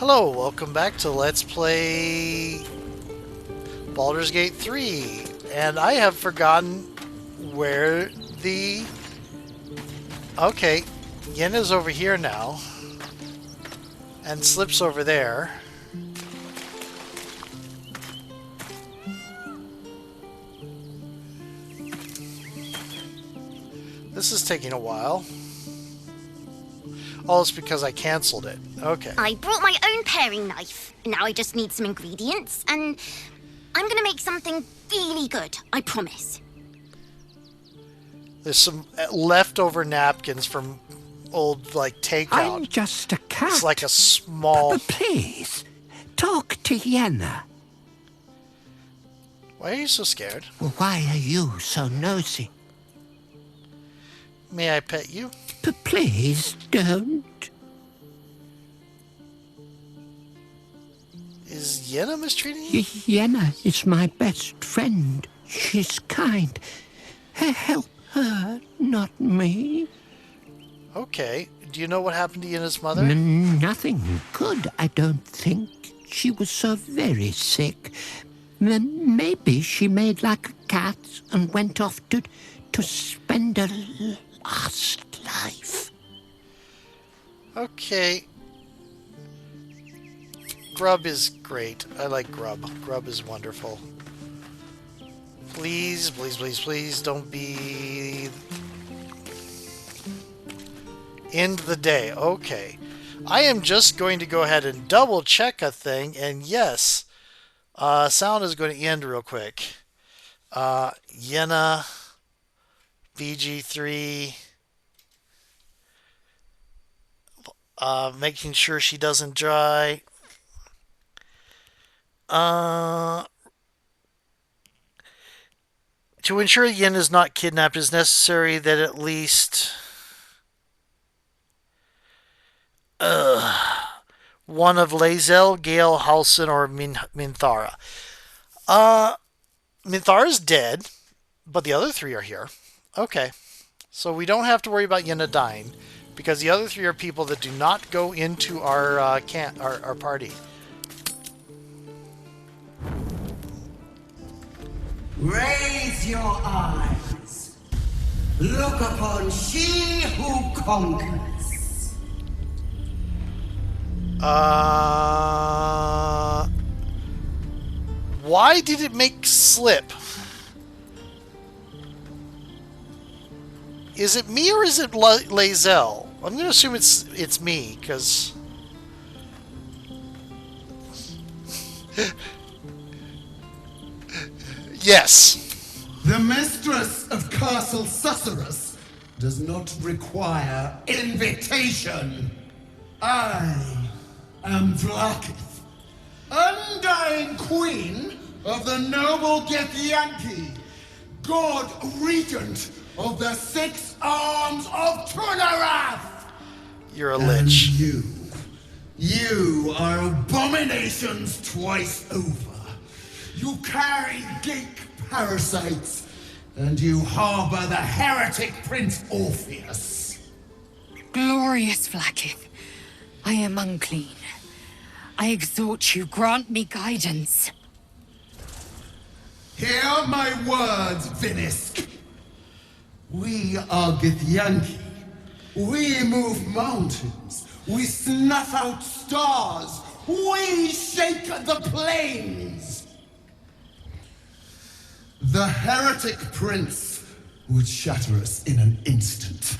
Hello, welcome back to Let's Play Baldur's Gate 3. And I have forgotten where the... Okay, Yenna's over here now. And Slip's over there. This is taking a while. Oh, it's because I cancelled it. Okay. I brought my own paring knife. Now I just need some ingredients, and I'm gonna make something really good, I promise. There's some leftover napkins from old, like, takeout. I'm just a cat. It's like a small... But please, talk to Yenna. Why are you so scared? Well, why are you so nosy? May I pet you? But please don't. Is Yenna mistreating you? Yenna is my best friend. She's kind. Help her, not me. Okay. Do you know what happened to Yenna's mother? Nothing good, I don't think. She was so very sick. Maybe she made like a cat and went off to spend her last life. Okay. Grub is great. I like Grub. Grub is wonderful. Please, please, please, please don't be... End the day. Okay. I am just going to go ahead and double check a thing, and yes, sound is going to end real quick. Yenna, BG3, making sure she doesn't dry. To ensure Yen is not kidnapped, it is necessary that at least one of Lae'zel, Gale, Halsin, or Minthara. Minthara's dead, but the other three are here. Okay. So we don't have to worry about Yenna dying, because the other three are people that do not go into our our party. Raise your eyes. Look upon she who conquers. Why did it make Slip? Is it me or is it Lae'zel? I'm going to assume it's me, because... Yes. The mistress of Castle Susurrus does not require invitation. I am Vlaakith, undying queen of the noble Githyanki, god regent of the 6 arms of Tunarath. You're a lich. You are abominations twice over. You carry geek parasites, and you harbor the heretic Prince Orpheus. Glorious Vlaakith, I am unclean. I exhort you, grant me guidance. Hear my words, Vinisk. We are Githyanki. We move mountains. We snuff out stars. We shake the plains. The heretic prince would shatter us in an instant.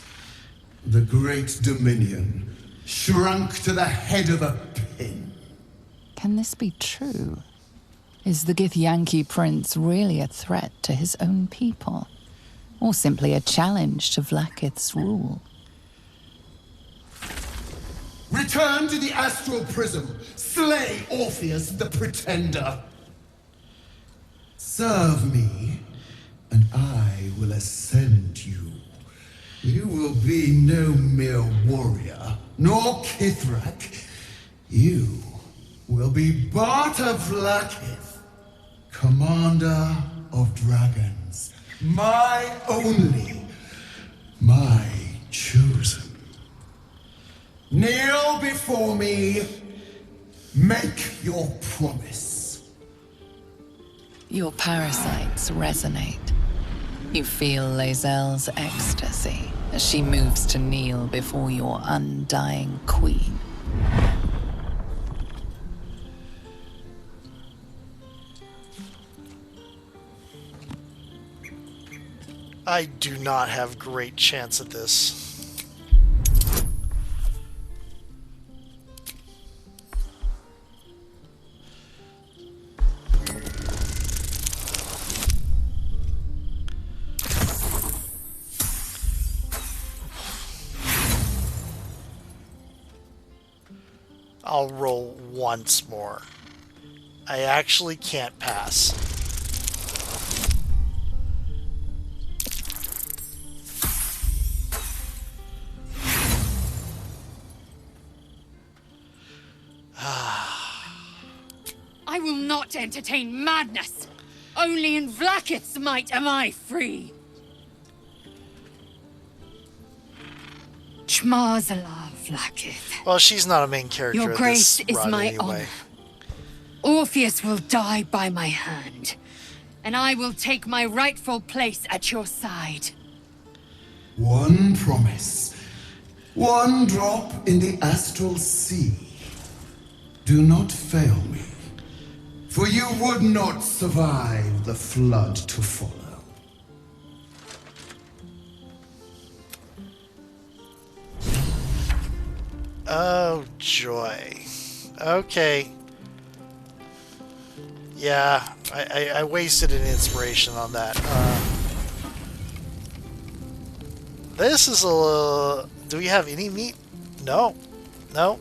The great dominion shrunk to the head of a pin. Can this be true? Is the Githyanki prince really a threat to his own people? Or simply a challenge to Vlaakith's rule? Return to the astral prism. Slay Orpheus the pretender. Serve me, and I will ascend you. You will be no mere warrior, nor Kithrak. You will be Barta Vlaakith, commander of dragons. My only, my chosen. Kneel before me Make your promise. Your parasites resonate. You feel Lae'zel's ecstasy as she moves to kneel before your undying queen. I do not have great chance at this. I'll roll once more. I actually can't pass. I will not entertain madness. Only in Vlaakith's might am I free. Shmarzala, Vlaakith. Well, she's not a main character. Your of grace this is run my anyway. honor. Orpheus will die by my hand, and I will take my rightful place at your side. One promise. One drop in the astral sea. Do not fail me, for you would not survive the flood to follow. Oh, joy. Okay. Yeah, I wasted an inspiration on that. This is a... Do we have any meat? No. No.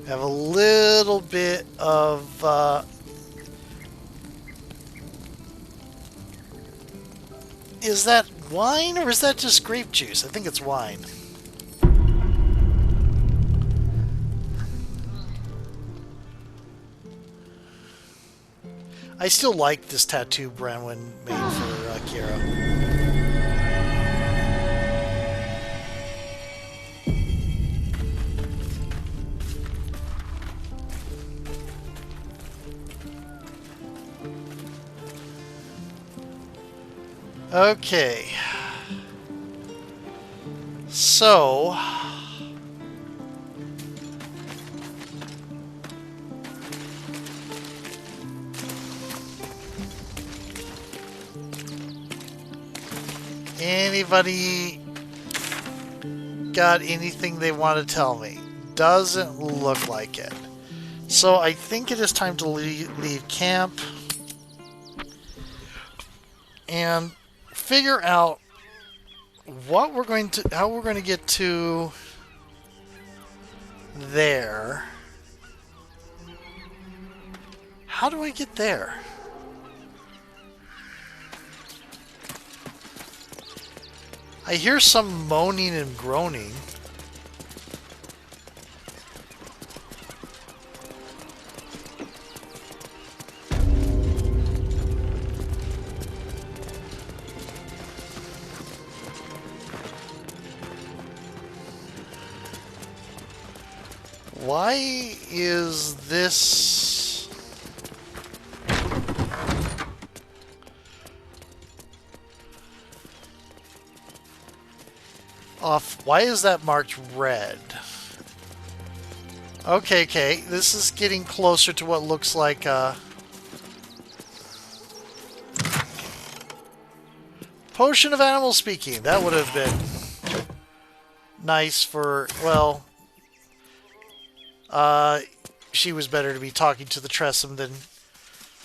We have a little bit of... Is that wine or is that just grape juice? I think it's wine. I still like this tattoo Branwen made for Kira. Okay. So... Anybody got anything they want to tell me? Doesn't look like it. So I think it is time to leave camp and figure out what we're going to, how we're going to get to there. How do I get there? I hear some moaning and groaning. Why is this... off? Why is that marked red? Okay, okay. This is getting closer to what looks like potion of animal speaking. That would have been nice for, well, she was better to be talking to the Tressum than...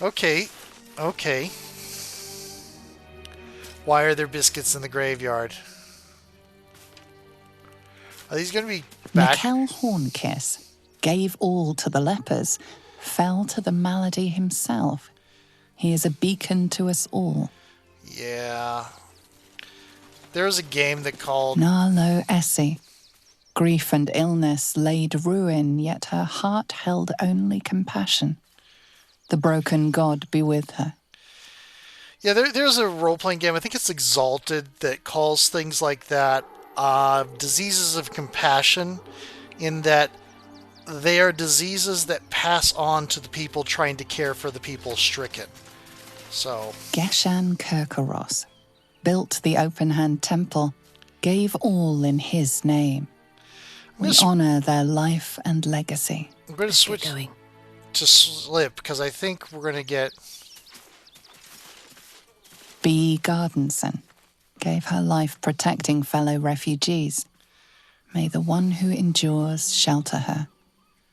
Okay, okay. Why are there biscuits in the graveyard? Are these going to be back? Mikkel Hornkiss gave all to the lepers, fell to the malady himself. He is a beacon to us all. Yeah. There was a game that called... Narlo Essie. Grief and illness laid ruin, yet her heart held only compassion. The broken god be with her. Yeah, there's a role-playing game, I think it's Exalted, that calls things like that diseases of compassion, in that they are diseases that pass on to the people trying to care for the people stricken. So, Geshan Kirkaros built the Open Hand Temple, gave all in his name. We honor their life and legacy. I'm going to switch to Slip because I think we're going to get... B. Gardenson gave her life protecting fellow refugees. May the one who endures shelter her.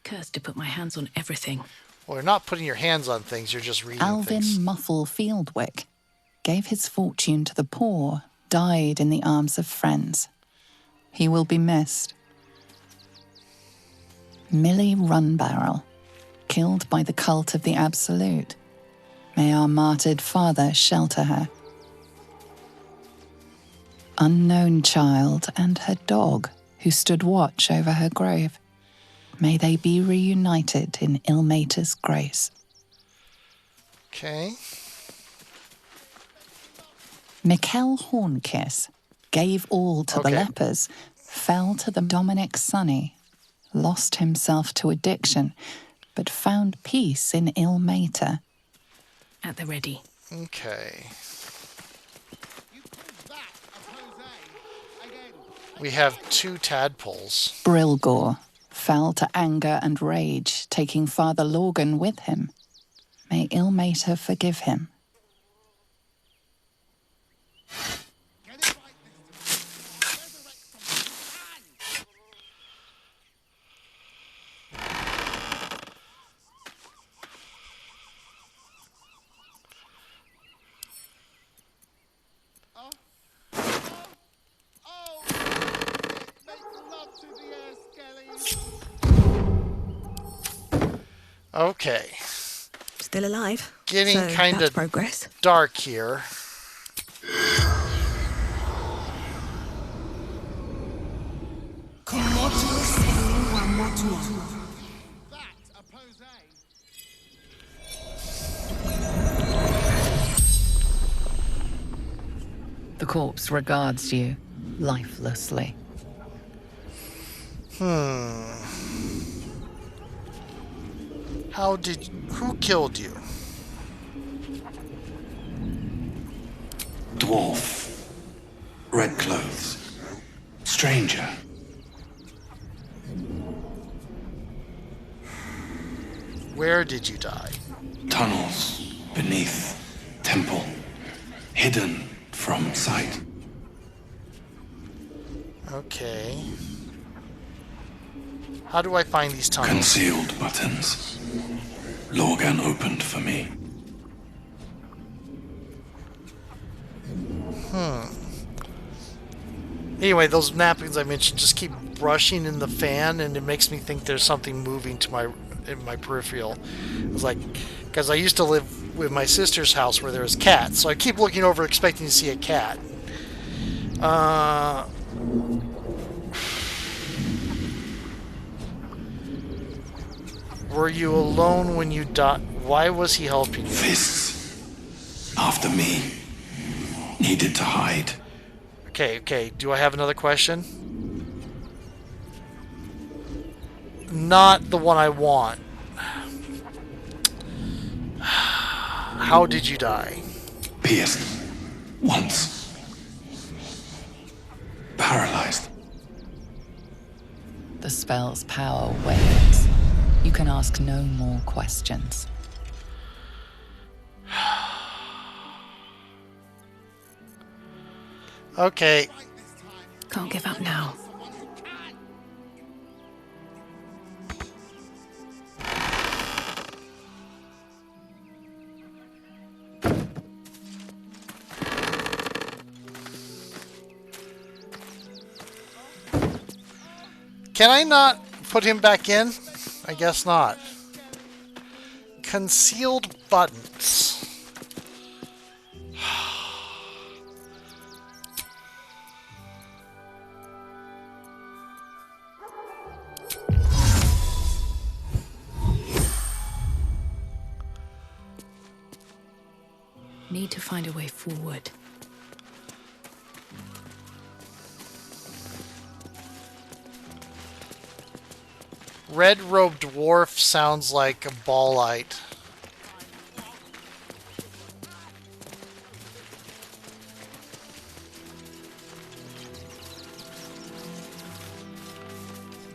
Cursed to put my hands on everything. Well, you're not putting your hands on things, you're just reading Alvin things. Muffle Fieldwick gave his fortune to the poor, died in the arms of friends. He will be missed. Millie Runbarrel, killed by the cult of the Absolute. May our martyred father shelter her. Unknown child and her dog, who stood watch over her grave. May they be reunited in Ilmater's grace. Okay. Mikkel Hornkiss gave all to the lepers, fell to the Dominic Sunny, lost himself to addiction, but found peace in Ilmater. At the ready. Okay. We have 2 tadpoles. Brilgor fell to anger and rage, taking Father Lorgan with him. May Ilmater forgive him. Okay. Still alive. Getting so kind that's of progress. dark here. The corpse regards you lifelessly. Who killed you? Dwarf. Red clothes. Stranger. Where did you die? Tunnels beneath temple. Hidden from sight. Okay. How do I find these tunnels? Concealed buttons. Lorgan opened for me. Anyway, those napkins I mentioned just keep brushing in the fan, and it makes me think there's something moving to in my peripheral. It's like, because I used to live with my sister's house where there was cats, so I keep looking over expecting to see a cat. Were you alone when you died? Why was he helping you? Fists. After me. Needed to hide. Okay. Do I have another question? Not the one I want. How did you die? Pierced. Once. Paralyzed. The spell's power wanes. You can ask no more questions. Okay. Can't give up now. Can I not put him back in? I guess not. Concealed buttons. Need to find a way forward. Red-robed dwarf sounds like a ballite.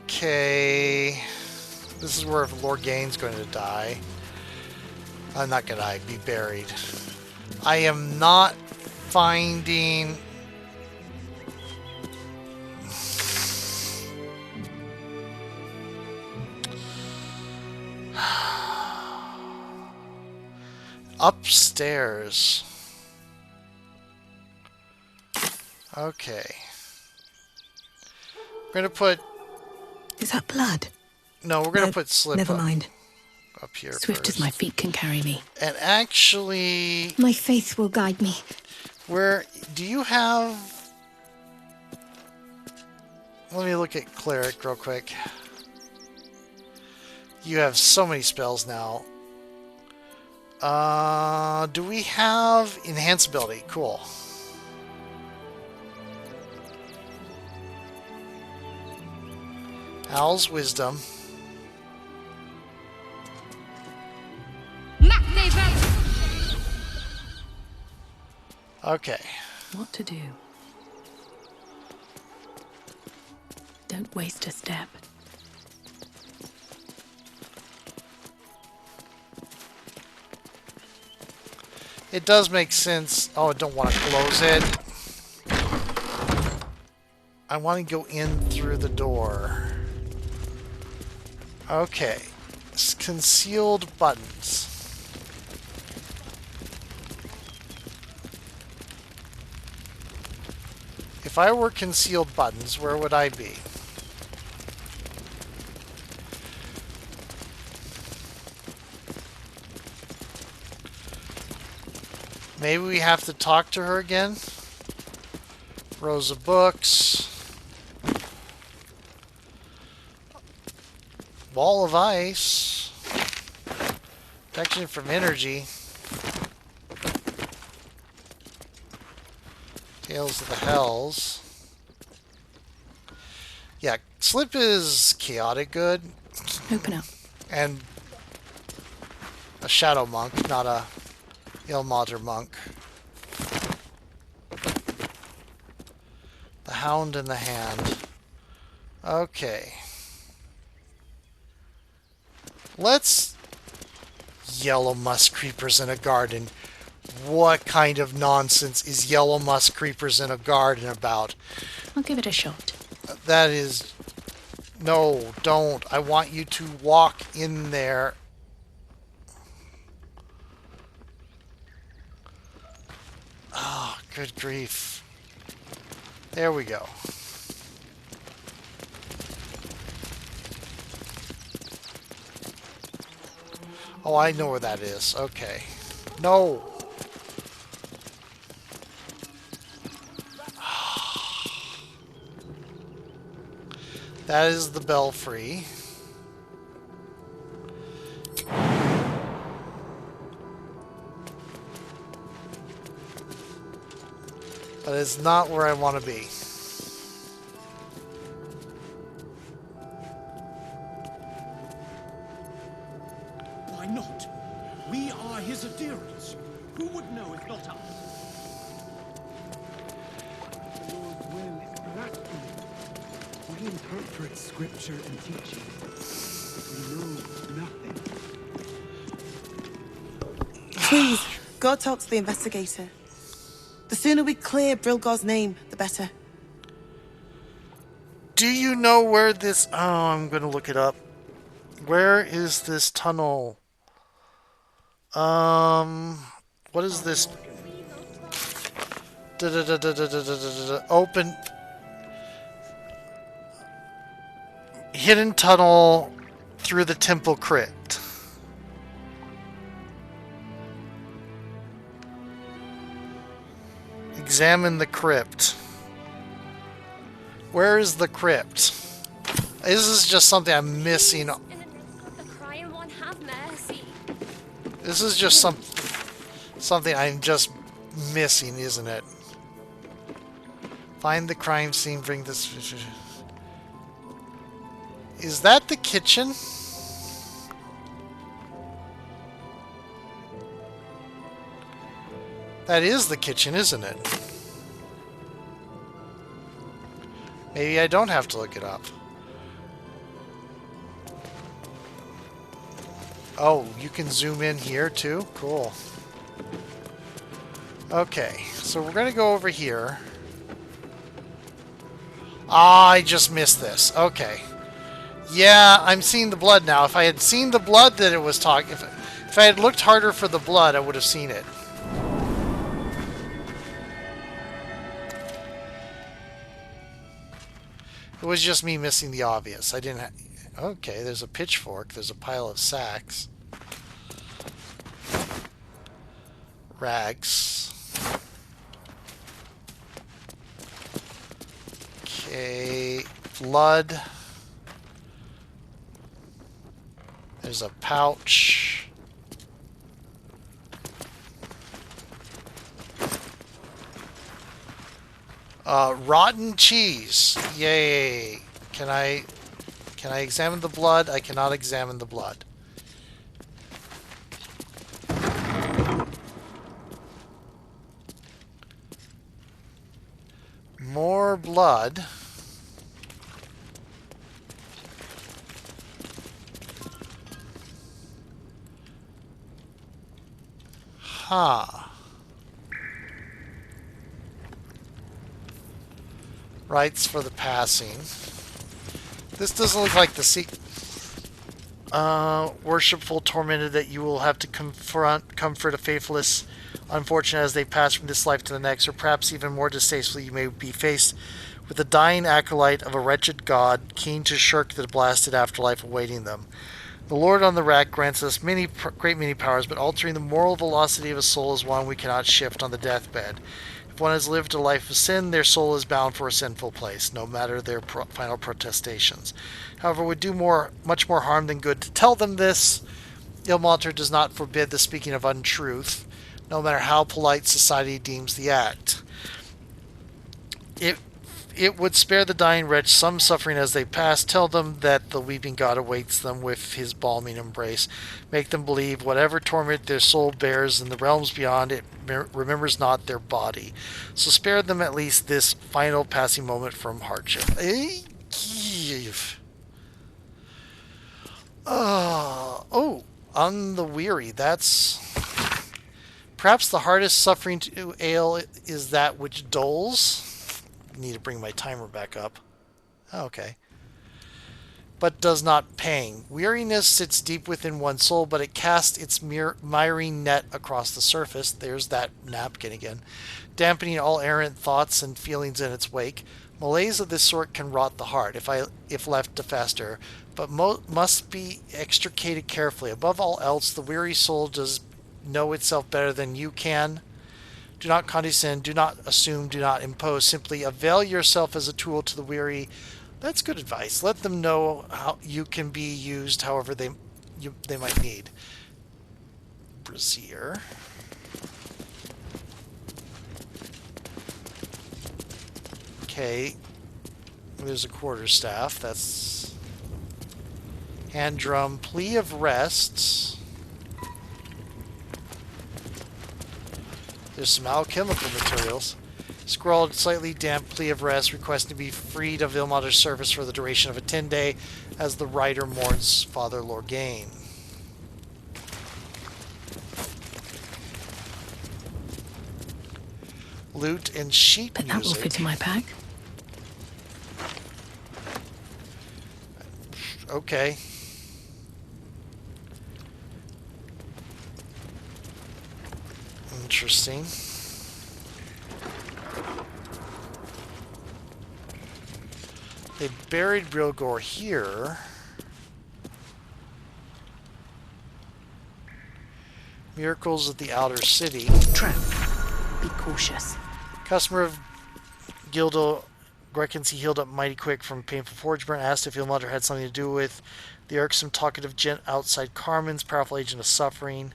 Okay. This is where Lord Gain's going to die. I'm not going to die, be buried. I am not finding... Upstairs. Okay. We're going to put... Is that blood? No, we're going to No, put Slip never up, mind. up here Swift first. as my feet can carry me. And actually... My faith will guide me. Where... Do you have... Let me look at Cleric real quick. You have so many spells now. Do we have enhanceability? Cool. Owl's Wisdom. Okay. What to do? Don't waste a step. It does make sense. Oh, I don't want to close it. I want to go in through the door. Okay. Concealed buttons. If I were concealed buttons, where would I be? Maybe we have to talk to her again. Rows of books. Ball of ice. Protection from energy. Tales of the Hells. Yeah, Slip is chaotic good. Open up. And a shadow monk, not a Ilmater monk. The Hound in the Hand. Okay. Let's... Yellow musk creepers in a garden. What kind of nonsense is yellow musk creepers in a garden about? I'll give it a shot. That is... No, don't. I want you to walk in there. Oh, good grief. There we go. Oh, I know where that is. Okay. No! That is the belfry. But it's not where I want to be. Why not? We are his adherents. Who would know if not us? The Lord's will is blasphemy. We interpret scripture and teaching, but we know nothing. Please, go talk to the investigator. The sooner we clear Brilgar's name, the better. Do you know where this... Oh, I'm going to look it up. Where is this tunnel? What is this? Open... Hidden tunnel through the temple crypt. Examine the crypt. Where is the crypt? This is just something I'm missing. The crying one, have mercy. This is just something I'm just missing, isn't it? Find the crime scene, bring this... Is that the kitchen? That is the kitchen, isn't it? Maybe I don't have to look it up. Oh, you can zoom in here too? Cool. Okay, so we're going to go over here. Ah, I just missed this. Okay. Yeah, I'm seeing the blood now. If I had seen the blood that it was talking... If I had looked harder for the blood, I would have seen it. It was just me missing the obvious. I didn't... Okay, there's a pitchfork. There's a pile of sacks. Rags. Okay, blood. There's a pouch. Rotten cheese. Yay. Can I examine the blood? I cannot examine the blood. More blood. Huh. Rights for the passing. This doesn't look like the worshipful tormented that you will have to comfort a faithless unfortunate as they pass from this life to the next, or perhaps even more distastefully, you may be faced with the dying acolyte of a wretched god, keen to shirk the blasted afterlife awaiting them. The Lord on the rack grants us great many powers, but altering the moral velocity of a soul is one we cannot shift on the deathbed. If one has lived a life of sin, their soul is bound for a sinful place, no matter their final protestations. However, it would do much more harm than good to tell them this. Ilmater does not forbid the speaking of untruth, no matter how polite society deems the act. It would spare the dying wretch some suffering as they pass. Tell them that the weeping God awaits them with his balming embrace. Make them believe whatever torment their soul bears in the realms beyond, it remembers not their body. So spare them at least this final passing moment from hardship. On the weary. That's... Perhaps the hardest suffering to ail is that which doles. Need to bring my timer back up. Oh, okay. But does not pang. Weariness sits deep within one's soul, but it casts its miry net across the surface. There's that napkin again. Dampening all errant thoughts and feelings in its wake. Malaise of this sort can rot the heart, if left to fester, but must be extricated carefully. Above all else, the weary soul does know itself better than you can. Do not condescend, do not assume, do not impose. Simply avail yourself as a tool to the weary. That's good advice. Let them know how you can be used however they might need. Brazier. Okay. There's a quarterstaff. That's hand drum. Plea of rest. There's some alchemical materials. Scrawled, slightly damp plea of rest, requesting to be freed of Ilmater's service for the duration of a 10-day, as the writer mourns Father Lorgain. Lute and sheet music. That will fit in my pack. Okay. Interesting. They buried Brilgor here. Miracles of the Outer City. Trap. Be cautious. Customer of Gildo reckons he healed up mighty quick from painful forge burn. Asked if Ilmater had something to do with the irksome talkative gent outside Carmen's, powerful agent of suffering.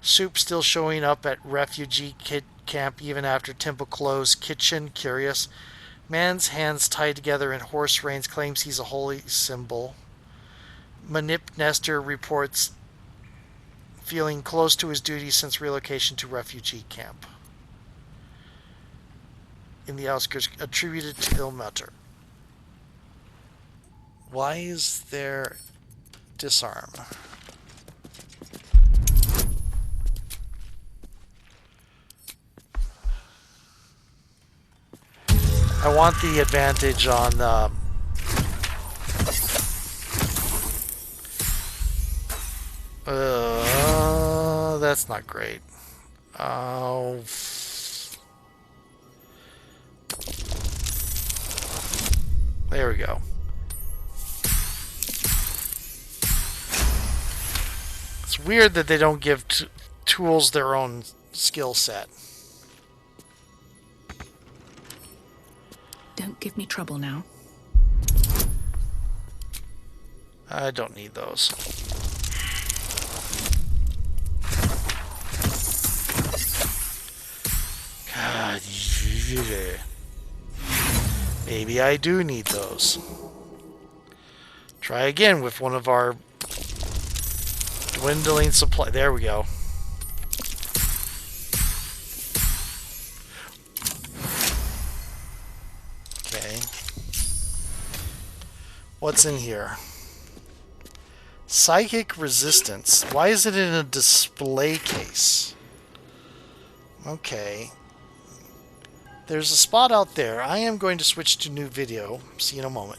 Soup still showing up at refugee camp even after temple closed. Kitchen, curious. Man's hands tied together in horse reins claims he's a holy symbol. Manip Nestor reports feeling close to his duty since relocation to refugee camp. In the outskirts, attributed to Ilmater. Why is there disarm? I want the advantage on that's not great. Oh. There we go. It's weird that they don't give tools their own skill set. Don't give me trouble now. I don't need those. God. Maybe I do need those. Try again with one of our dwindling supply. There we go. Okay. What's in here? Psychic resistance. Why is it in a display case? Okay. There's a spot out there. I am going to switch to new video. See you in a moment.